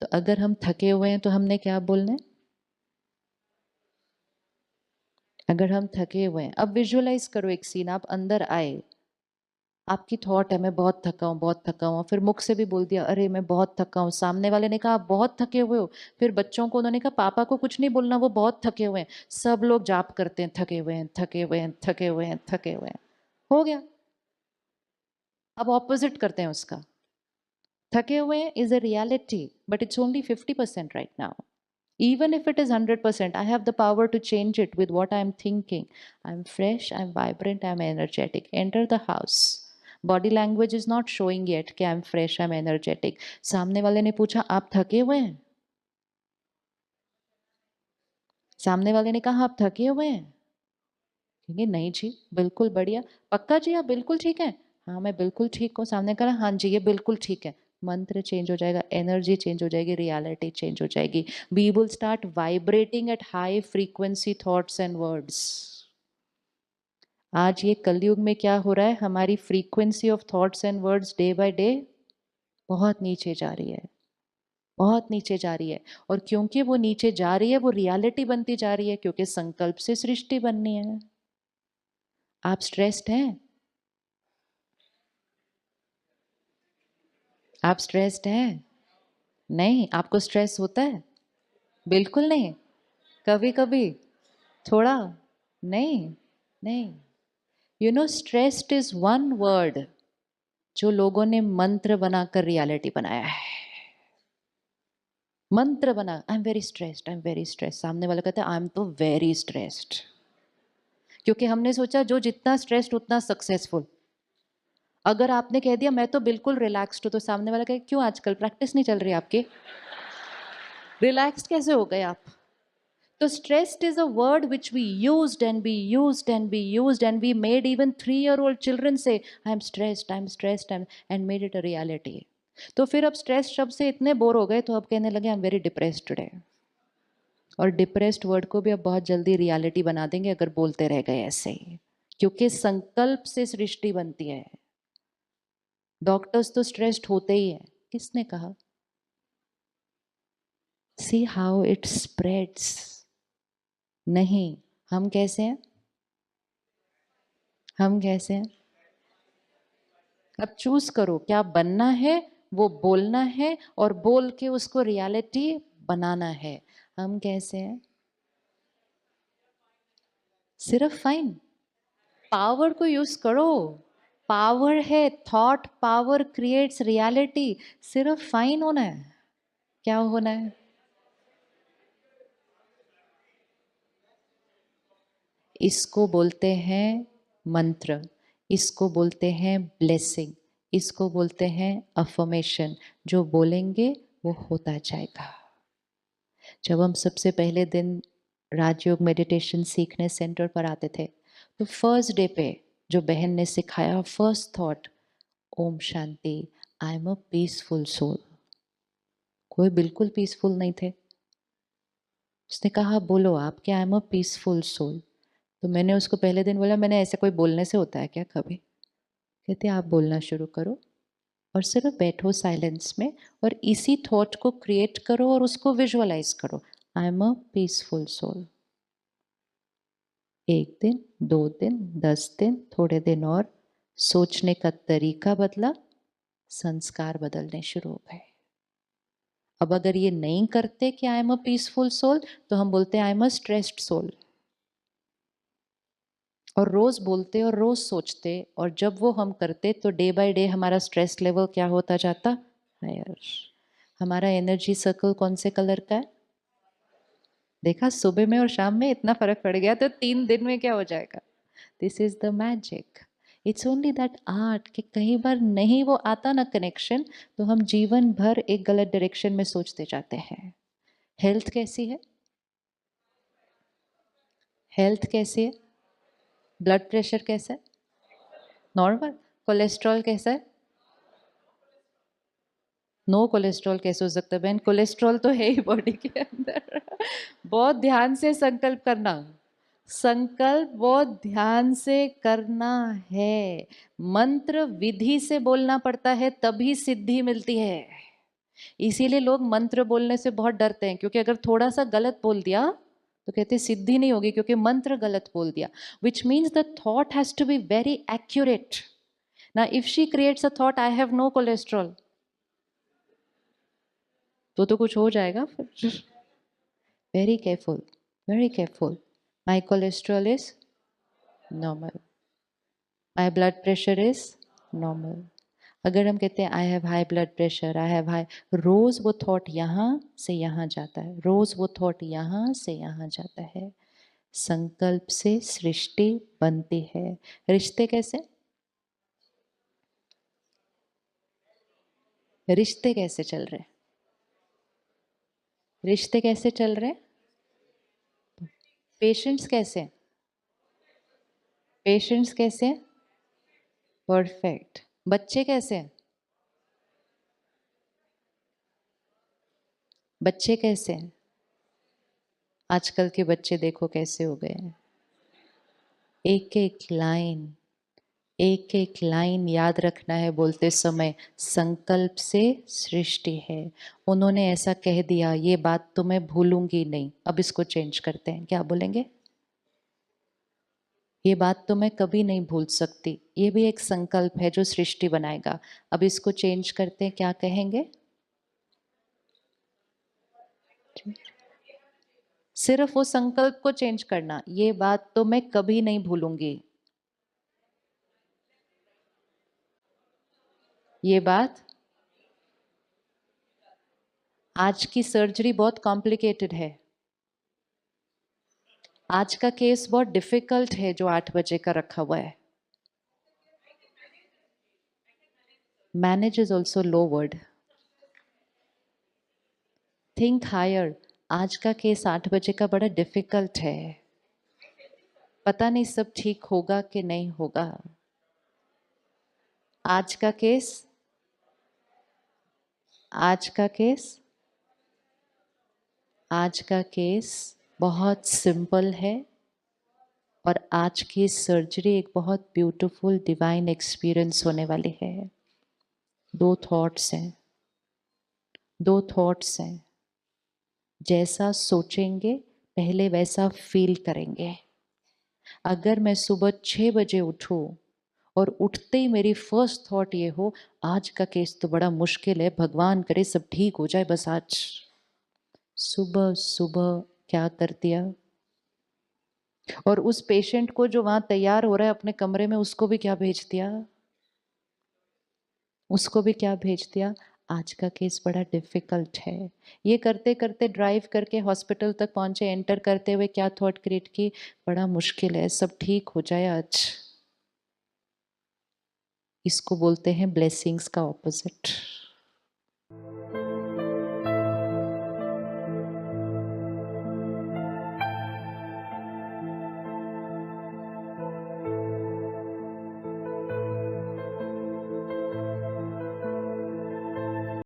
तो अगर हम थके हुए हैं तो हमने क्या बोलना है? अगर हम थके हुए हैं, अब विजुअलाइज करो एक सीन, आप अंदर आए, आपकी थॉट है मैं बहुत थका हूँ, बहुत थका हूँ, फिर मुख से भी बोल दिया अरे मैं बहुत थका हूँ, सामने वाले ने कहा आप बहुत थके हुए हो, फिर बच्चों को उन्होंने कहा पापा को कुछ नहीं बोलना वो बहुत थके हुए हैं, सब लोग जाप करते हैं थके हुए हैं, थके हुए हैं, थके हुए हैं, थके हुए हैं, हो गया। अब ऑपोजिट करते हैं उसका, थके हुए हैं is a reality but it's only 50% right now. Even if it is 100%, I have the power to change it with what I'm thinking. I'm fresh, I'm vibrant, I'm energetic. Enter the house. Body language is not showing yet कि I'm fresh, I'm energetic. सामने वाले ने पूछा आप थके हुए हैं? सामने वाले ने कहा आप थके हुए हैं? कहेंगे नहीं जी, बिल्कुल बढ़िया। पक्का जी आप बिल्कुल ठीक हैं? हाँ मैं बिल्कुल ठीक हूँ। सामने कहा हाँ जी ये बिल्कुल ठीक है। मंत्र चेंज हो जाएगा, एनर्जी चेंज हो जाएगी, रियलिटी चेंज हो जाएगी. We will start vibrating at high frequency thoughts and words. आज ये कलयुग में क्या हो रहा है, हमारी frequency of thoughts and words day by day बहुत नीचे जा रही है, बहुत नीचे जा रही है. और क्योंकि वो नीचे जा रही है वो रियलिटी बनती जा रही है, क्योंकि संकल्प से सृष्टि बननी है. आप स्ट्रेस्ड हैं? आप स्ट्रेस्ड हैं? नहीं. आपको स्ट्रेस होता है? बिल्कुल नहीं. कभी कभी थोड़ा? नहीं. नहीं. You know stressed is one word जो लोगों ने मंत्र बनाकर रियलिटी बनाया है. मंत्र बना, I am very stressed, I am very stressed. सामने वाला कहता है आई एम तो वेरी स्ट्रेस्ड, क्योंकि हमने सोचा जो जितना स्ट्रेस्ड उतना सक्सेसफुल. अगर आपने कह दिया मैं तो बिल्कुल रिलैक्स्ड हूं, तो सामने वाला कहे क्यों आजकल प्रैक्टिस नहीं चल रही आपकी? रिलैक्स्ड कैसे हो गए आप? तो stressed is a word which we used and we used and we used and we made even 3-year-old children say I'm stressed and made it a reality. तो फिर अब स्ट्रेस शब्द से इतने बोर हो गए तो अब कहने लगे I am very depressed today. और डिप्रेस्ड वर्ड को भी अब बहुत जल्दी रियलिटी बना देंगे अगर बोलते रह गए ऐसे ही, क्योंकि संकल्प से सृष्टि बनती है. डॉक्टर्स तो स्ट्रेस्ड होते ही हैं. किसने कहा? See how it spreads. नहीं. हम कैसे हैं? हम कैसे हैं? अब चूज करो क्या बनना है, वो बोलना है और बोल के उसको रियलिटी बनाना है. हम कैसे हैं? सिर्फ फाइन. पावर को यूज करो. पावर है, थॉट पावर क्रिएट्स रियलिटी. सिर्फ फाइन होना है. क्या होना है? इसको बोलते हैं मंत्र, इसको बोलते हैं ब्लेसिंग, इसको बोलते हैं अफर्मेशन. जो बोलेंगे वो होता जाएगा. जब हम सबसे पहले दिन राजयोग मेडिटेशन सीखने सेंटर पर आते थे तो फर्स्ट डे पे जो बहन ने सिखाया, फर्स्ट थॉट ओम शांति, I am a peaceful soul. कोई बिल्कुल पीसफुल नहीं थे. उसने कहा बोलो आप क्या I am a peaceful soul. तो मैंने उसको पहले दिन बोला मैंने ऐसे कोई बोलने से होता है क्या कभी? कहते आप बोलना शुरू करो और सिर्फ बैठो साइलेंस में और इसी थॉट को क्रिएट करो और उसको विजुअलाइज करो, I am a peaceful soul. 1 दिन, 2 दिन, 10 दिन, थोड़े दिन और सोचने का तरीका बदला, संस्कार बदलने शुरू हो गए. अब अगर ये नहीं करते कि I am a peaceful soul, तो हम बोलते हैं I am a stressed soul. और रोज बोलते और रोज सोचते, और जब वो हम करते तो डे बाय डे हमारा स्ट्रेस लेवल क्या होता जाता? हायर. हमारा एनर्जी सर्कल कौन से कलर का है? देखा, सुबह में और शाम में इतना फर्क पड़ गया, तो 3 दिन में क्या हो जाएगा? This is the magic. It's only that art कि कई बार नहीं वो आता ना कनेक्शन, तो हम जीवन भर एक गलत डायरेक्शन में सोचते जाते हैं. हेल्थ कैसी है? हेल्थ कैसी है? ब्लड प्रेशर कैसा है? नॉर्मल. कोलेस्ट्रॉल कैसा है? नो कोलेस्ट्रॉल कैसे हो सकता है बहन? कोलेस्ट्रॉल तो है ही बॉडी के अंदर. बहुत ध्यान से संकल्प करना. संकल्प बहुत ध्यान से करना है. मंत्र विधि से बोलना पड़ता है तभी सिद्धि मिलती है. इसीलिए लोग मंत्र बोलने से बहुत डरते हैं, क्योंकि अगर थोड़ा सा गलत बोल दिया तो कहते सिद्धि नहीं होगी, क्योंकि मंत्र गलत बोल दिया। Which means the thought has to be very accurate. ना if she creates a thought I have no cholesterol, तो कुछ हो जाएगा फिर। Very careful, very careful. My cholesterol is normal, my blood pressure is normal. अगर हम कहते हैं I have high blood pressure, I have high, रोज वो थॉट यहाँ से यहाँ जाता है, रोज वो थॉट यहाँ से यहाँ जाता है। संकल्प से सृष्टि बनती है। रिश्ते कैसे, रिश्ते कैसे चल रहे, रिश्ते कैसे चल रहे, पेशेंट्स कैसे, पेशेंट्स कैसे, परफेक्ट। बच्चे कैसे, बच्चे कैसे, आजकल के बच्चे देखो कैसे हो गए हैं। एक एक लाइन, एक एक लाइन याद रखना है बोलते समय। संकल्प से सृष्टि है। उन्होंने ऐसा कह दिया, ये बात तो मैं भूलूंगी नहीं। अब इसको चेंज करते हैं, क्या बोलेंगे? ये बात तो मैं कभी नहीं भूल सकती। ये भी एक संकल्प है जो सृष्टि बनाएगा। अब इसको चेंज करते हैं, क्या कहेंगे? सिर्फ वो संकल्प को चेंज करना, ये बात तो मैं कभी नहीं भूलूंगी। ये बात, आज की सर्जरी बहुत कॉम्प्लिकेटेड है, आज का केस बहुत डिफिकल्ट है जो 8 बजे का रखा हुआ है। Manage is also low word, think higher. आज का केस 8 बजे का बड़ा डिफिकल्ट है, पता नहीं सब ठीक होगा कि नहीं होगा। आज का केस, आज का केस, आज का केस बहुत सिंपल है। और आज की सर्जरी एक बहुत ब्यूटीफुल डिवाइन एक्सपीरियंस होने वाली है। दो थॉट्स हैं, दो थॉट्स हैं। जैसा सोचेंगे पहले वैसा फील करेंगे। अगर मैं सुबह 6 बजे उठूं और उठते ही मेरी फर्स्ट थॉट ये हो, आज का केस तो बड़ा मुश्किल है, भगवान करे सब ठीक हो जाए बस आज। सुबह सुबह क्या कर दिया? और उस पेशेंट को जो वहां तैयार हो रहा है अपने कमरे में, उसको भी क्या भेज दिया? उसको भी क्या भेज दिया? आज का केस बड़ा डिफिकल्ट है। ये करते करते ड्राइव करके हॉस्पिटल तक पहुंचे, एंटर करते हुए क्या थॉट क्रिएट की? बड़ा मुश्किल है, सब ठीक हो जाए आज। इसको बोलते हैं ब्लेसिंग्स का ऑपोजिट।